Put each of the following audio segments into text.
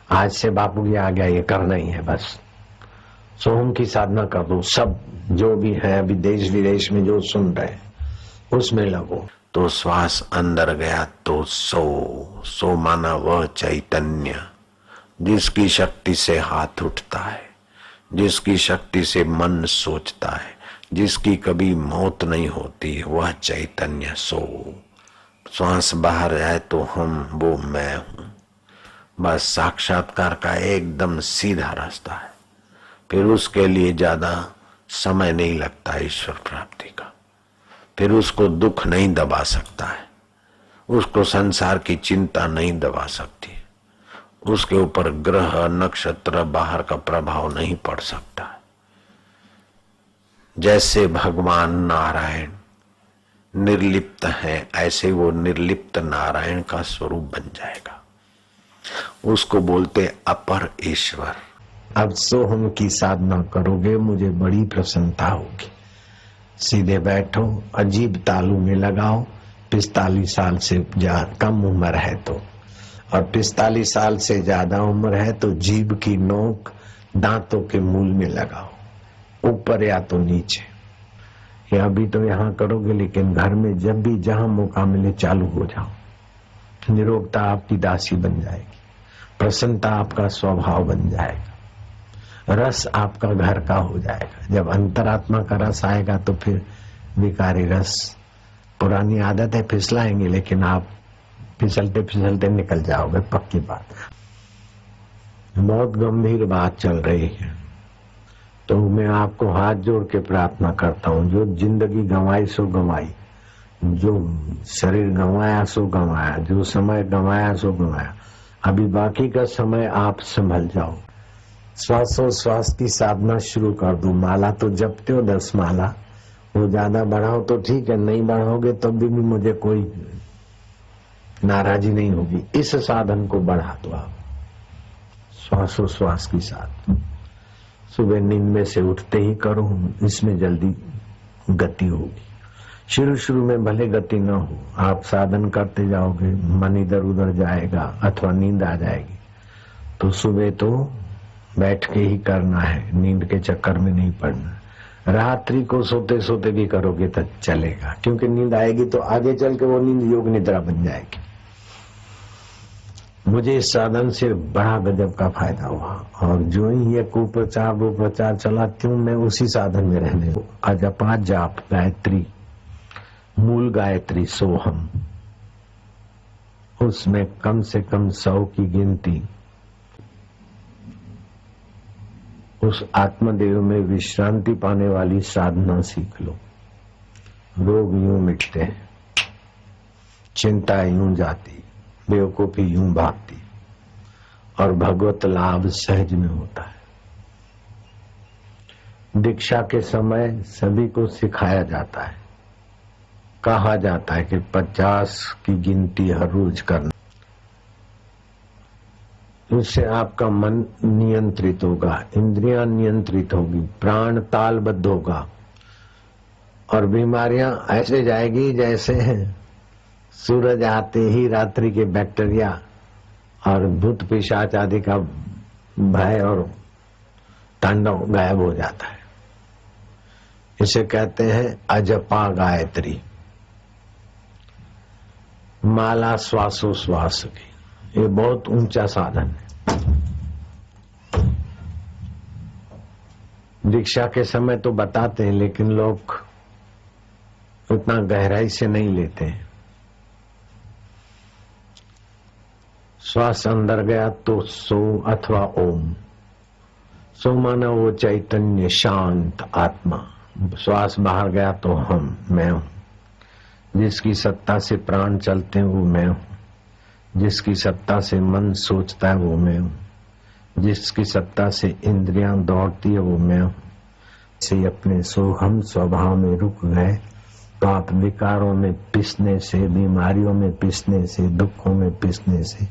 आज से बापू की आ गया, ये करना ही है बस। सोहम की साधना कर दो। सब जो भी है अभी देश विदेश में जो सुन रहे हैं उसमें लगो। तो श्वास अंदर गया तो सो माना वह चैतन्य जिसकी शक्ति से हाथ उठता है, जिसकी शक्ति से मन सोचता है, जिसकी कभी मौत नहीं होती, वह चैतन्य सो। श्वास बाहर जाए तो हम, वो मैं हूं। बस साक्षात्कार का एकदम सीधा रास्ता है। फिर उसके लिए ज्यादा समय नहीं लगता ईश्वर प्राप्ति का। फिर उसको दुख नहीं दबा सकता है, उसको संसार की चिंता नहीं दबा सकती, उसके ऊपर ग्रह नक्षत्र बाहर का प्रभाव नहीं पड़ सकता। जैसे भगवान नारायण निर्लिप्त हैं, ऐसे वो निर्लिप्त नारायण का स्वरूप बन जाएगा। उसको बोलते अपर ईश्वर। अब सोहम की साधना करोगे, मुझे बड़ी प्रसन्नता होगी। सीधे बैठो, अजीब तालू में लगाओ। 45 साल से कम उम्र है तो, और 45 साल से ज्यादा उम्र है तो जीभ की नोक दांतों के मूल में लगाओ, ऊपर या तो नीचे। या अभी तो यहाँ करोगे, लेकिन घर में जब भी जहां मौका मिले चालू हो जाओ। निरोगता आपकी दासी बन जाएगी, प्रसन्नता आपका स्वभाव बन जाएगा, रस आपका घर का हो जाएगा। जब अंतरात्मा का रस आएगा तो फिर विकारी रस, पुरानी आदत है फिसलाएंगे, लेकिन आप फिसलते फिसलते निकल जाओगे, पक्की बात। बहुत गंभीर बात चल रही है, तो मैं आपको हाथ जोड़ के प्रार्थना करता हूँ। जो जिंदगी गंवाई सो गंवाई, जो शरीर गंवाया सो गंवाया, जो समय गंवाया सो गंवाया। अभी बाकी का समय आप संभल जाओ। श्वासोश्वास की साधना शुरू कर दो। माला तो जपते हो 10 माला, वो ज्यादा बढ़ाओ तो ठीक है, नहीं बढ़ाओगे तो भी मुझे कोई नाराजी नहीं होगी। इस साधन को बढ़ा दो आप, श्वासोश्वास की साधना। सुबह नींद में से उठते ही करो, इसमें जल्दी गति होगी। शुरू में भले गति न हो, आप साधन करते जाओगे, मन इधर उधर जाएगा अथवा नींद आ जाएगी, तो सुबह तो बैठ के ही करना है, नींद के चक्कर में नहीं पड़ना। रात्रि को सोते सोते भी करोगे तो चलेगा, क्योंकि नींद आएगी तो आगे चल के वो नींद योग निद्रा बन जाएगी। मुझे इस साधन से बड़ा गजब का फायदा हुआ, और जो ही ये कुप्रचार वो चलाती हूँ मैं उसी साधन में रहने। अजपा जाप गायत्री, मूल गायत्री सोहम, उसमें कम से कम 100 की गिनती। उस आत्मदेव में विश्रांति पाने वाली साधना सीख लो। रोग यूं मिटते हैं, चिंता यूं जाती, बेवकूफी यूं भागती, और भगवत लाभ सहज में होता है। दीक्षा के समय सभी को सिखाया जाता है, कहा जाता है कि 50 की गिनती हर रोज करना। इससे आपका मन नियंत्रित होगा, इंद्रियां नियंत्रित होगी, प्राण तालबद्ध होगा, और बीमारियां ऐसे जाएगी जैसे सूरज आते ही रात्रि के बैक्टीरिया और भूत पिशाच आदि का भय और तांडव गायब हो जाता है। इसे कहते हैं अजपा गायत्री, माला श्वासोश्वास की। ये बहुत ऊंचा साधन है। दीक्षा के समय तो बताते हैं, लेकिन लोग उतना गहराई से नहीं लेते हैं। श्वास अंदर गया तो सो अथवा ओम। सो माना वो चैतन्य शांत आत्मा। श्वास बाहर गया तो हम, मैं हूं। जिसकी सत्ता से प्राण चलते हैं वो मैं हूं। जिसकी सत्ता से मन सोचता है वो मैं हूं। जिसकी सत्ता से इंद्रियां दौड़ती है वो मैं हूं। से अपने सोहम स्वभाव में रुक गए तो आप विकारों में पिसने से, बीमारियों में पिसने से, दुखों में पिसने से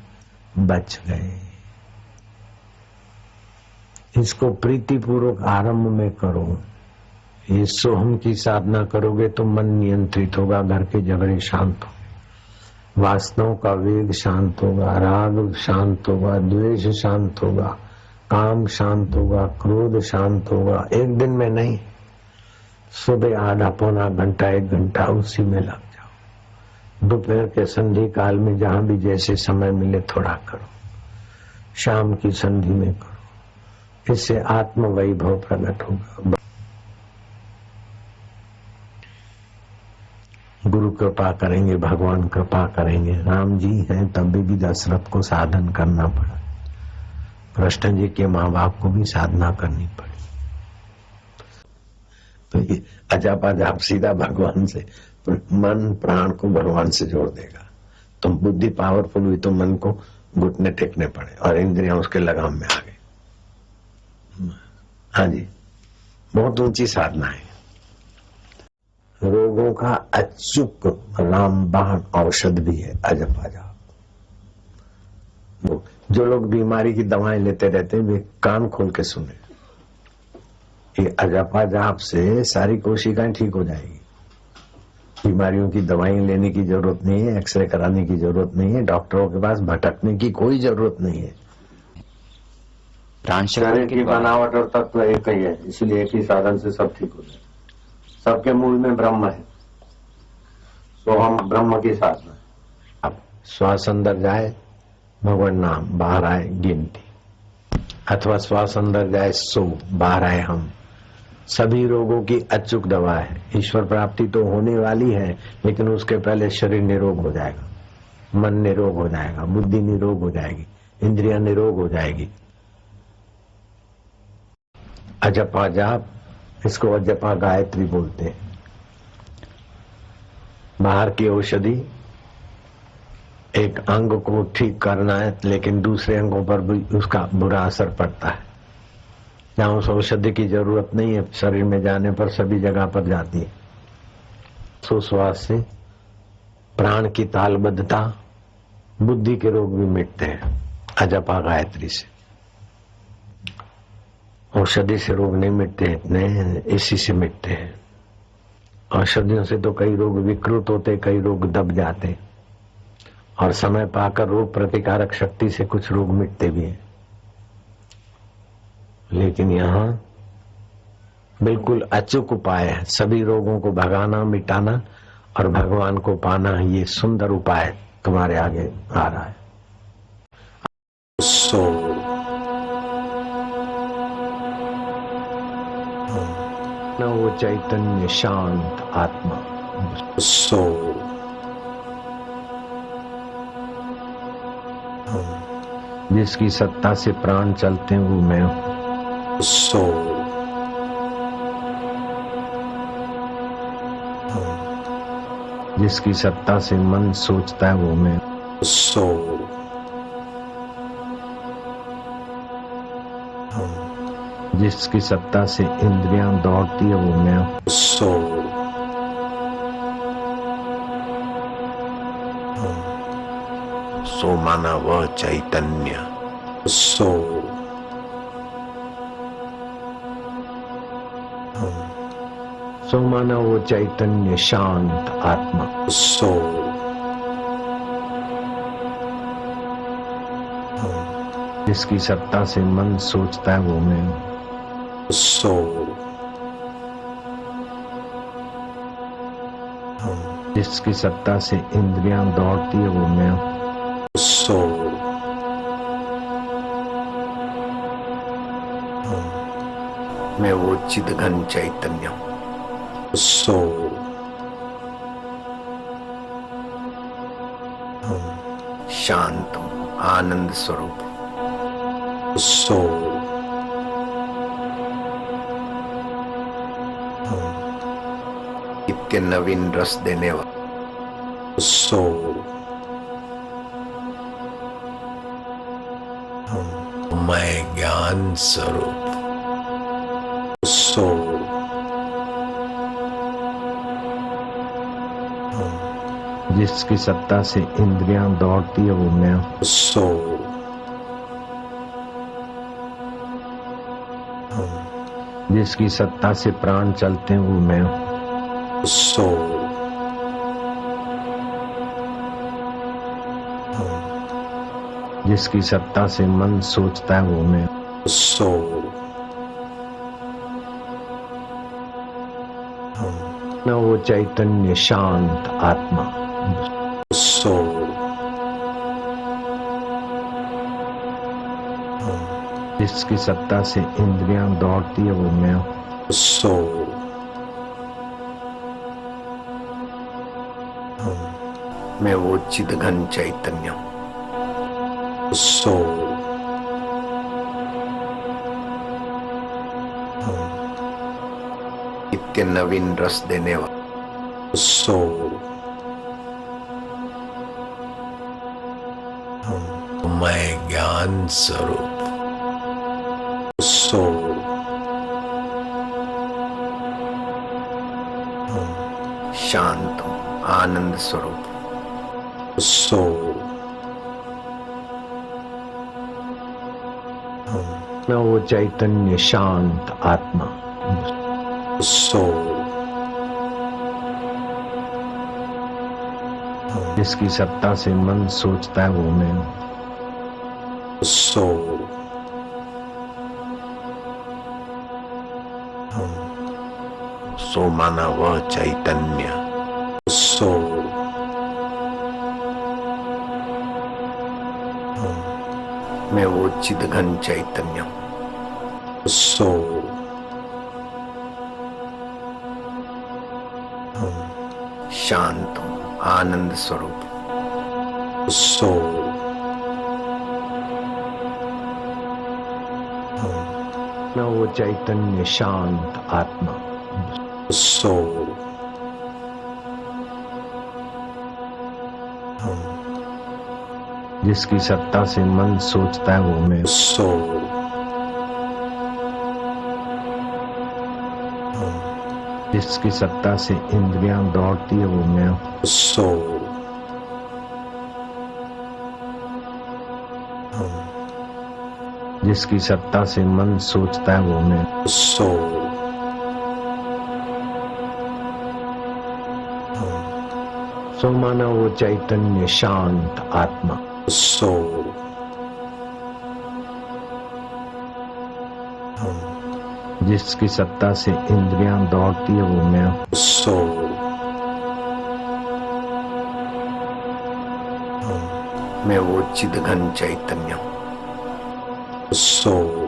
बच गए। इसको प्रीतिपूर्वक आरंभ में करो। ये सोहम की साधना करोगे तो मन नियंत्रित होगा, घर के झगड़े शांत हो। वासनाओं का वेग शांत होगा, राग शांत होगा, द्वेष शांत होगा, काम शांत होगा, क्रोध शांत होगा। एक दिन में नहीं, सुबह आधा पौना घंटा 1 घंटा उसी में लग जाओ। दोपहर के संधि काल में जहां भी जैसे समय मिले थोड़ा करो, शाम की संधि में करो। इससे आत्म वैभव प्रकट होगा। गुरु कृपा करेंगे, भगवान कृपा करेंगे। राम जी हैं तभी भी दशरथ को साधन करना पड़ा, कृष्ण जी के माँ बाप को भी साधना करनी पड़ी। तो ये अजाप अजाप सीधा भगवान से, मन प्राण को भगवान से जोड़ देगा। तो बुद्धि पावरफुल हुई तो मन को घुटने टेकने पड़े और इंद्रियां उसके लगाम में आ गई। हाँ जी, बहुत ऊंची साधना है। रोगों का अचूक रामबाण औषध भी है अजप अजाप। जो लोग बीमारी की दवाएं लेते रहते हैं वे कान खोल के सुने। ये अजपा जाप से सारी कोशिकाएं ठीक हो जाएगी। बीमारियों की दवाएं लेने की जरूरत नहीं है, एक्सरे कराने की जरूरत नहीं है, डॉक्टरों के पास भटकने की कोई जरूरत नहीं है। शरीर की बनावट और तत्व एक ही है, इसलिए एक ही साधन से सब ठीक हो जाए। सबके मूल में ब्रह्म है, तो हम ब्रह्म की साधना। अब श्वास अंदर जाए भगवान नाम, बाहर आए गिनती, अथवा श्वास अंदर जाए सो, बाहर आए हम। सभी रोगों की अचूक दवा है। ईश्वर प्राप्ति तो होने वाली है, लेकिन उसके पहले शरीर निरोग हो जाएगा, मन निरोग हो जाएगा, बुद्धि निरोग हो जाएगी, इंद्रियां निरोग हो जाएगी। अजपा जाप, इसको अजपा गायत्री बोलते हैं। बाहर की औषधि एक अंग को ठीक करना है, लेकिन दूसरे अंगों पर भी उसका बुरा असर पड़ता है। जहां उस औषधि की जरूरत नहीं है, शरीर में जाने पर सभी जगह पर जाती है। श्वास से प्राण की तालबद्धता, बुद्धि के रोग भी मिटते हैं अजपा गायत्री से। औषधि से रोग नहीं मिटते इतने, इसी से मिटते हैं। औषधियों से तो कई रोग विकृत होते, कई रोग दब जाते, और समय पाकर रोग प्रतिकारक शक्ति से कुछ रोग मिटते भी हैं। लेकिन यहाँ बिल्कुल अचूक उपाय है, सभी रोगों को भगाना, मिटाना और भगवान को पाना। ये सुंदर उपाय तुम्हारे आगे आ रहा है। सो न वो चैतन्य शांत आत्मा, सो जिसकी सत्ता से प्राण चलते हैं वो मैं हूं। सो जिसकी सत्ता से मन सोचता है वो मैं। सो जिसकी सत्ता से इंद्रियां दौड़ती है वो मैं हूं। सो सो माना वह चैतन्य, सो सो माना वो चैतन्य शांत आत्मा। सो जिसकी सत्ता से मन सोचता है वो मैं हूं। सो जिसकी सत्ता से इंद्रियां दौड़ती है वो मैं हूं। सो मैं वो चिदघन चैतन्य हूं। सो शांत हूं, आनंद स्वरूप। सो नित्य नवीन रस देने वाला। सो मैं ज्ञान स्वरूप। सो जिसकी सत्ता से इंद्रियां दौड़ती है वो मैं हूं। सो जिसकी सत्ता से प्राण चलते हैं वो मैं हूं। सो जिसकी सत्ता से मन सोचता है वो मैं। soul, न वो चैतन्य शांत आत्मा। soul, जिसकी सत्ता से इंद्रियां दौड़ती है वो मैं। soul, मैं वो चिदघन चैतन्य हूँ। soul, नित्य नवीन रस देने वाला। soul, मैं ज्ञान स्वरूप। soul, शांत हूँ, आनंद स्वरूप। soul, न वो चैतन्य शांत आत्मा। soul, जिसकी सत्ता से मन सोचता है वो मैं। soul, सो माना वह चैतन्य। soul, मैं वो चिदघन चैतन्य हूँ। soul, शांत हूँ, आनंद स्वरूप। soul, न वो चैतन्य शांत आत्मा। soul, जिसकी सत्ता से मन सोचता है वो मैं। soul, जिसकी सत्ता से इंद्रियां दौड़ती है वो मैं। soul, जिसकी सत्ता से मन सोचता है वो मैं। soul, सो माना वो चैतन्य शांत आत्मा। soul, जिसकी सत्ता से इंद्रियां दौड़ती है वो मैं। soul, मैं वो चिदघन चैतन्य हूँ। soul,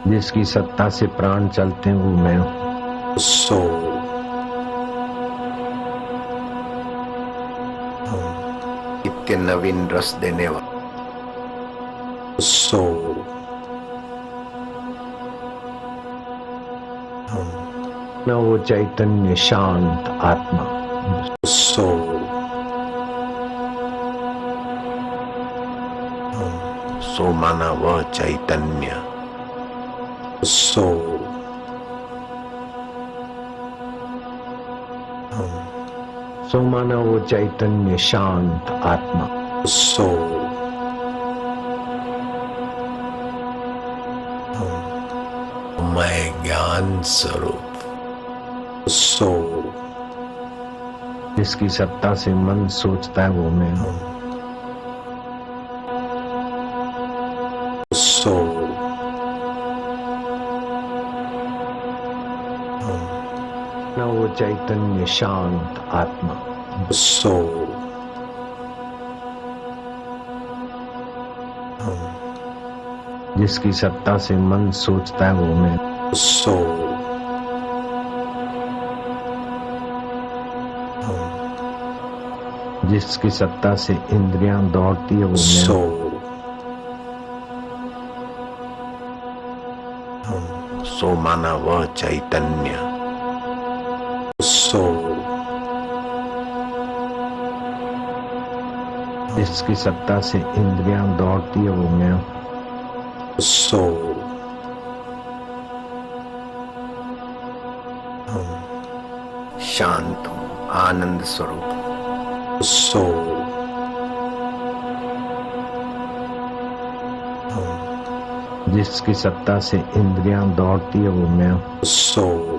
जिसकी सत्ता से प्राण चलते हैं वो मैं। soul, नित्य नवीन रस देने वाला। soul, न वो चैतन्य शांत आत्मा। soul, सो माना वह चैतन्य। soul, सो माना वो चैतन्य शांत आत्मा। soul, मैं ज्ञान स्वरूप। soul, जिसकी सत्ता से मन सोचता है वो मैं। soul, न वो चैतन्य शांत आत्मा। soul, जिसकी सत्ता से मन सोचता है वो मैं। soul, जिसकी सत्ता से इंद्रियां दौड़ती है वो मैं। soul, सो माना वह चैतन्य। soul, जिसकी सत्ता से इंद्रियां दौड़ती है वो मैं। soul, शांत हूँ, आनंद स्वरूप। soul, जिसकी सत्ता से इंद्रियां दौड़ती है वो मैं। soul,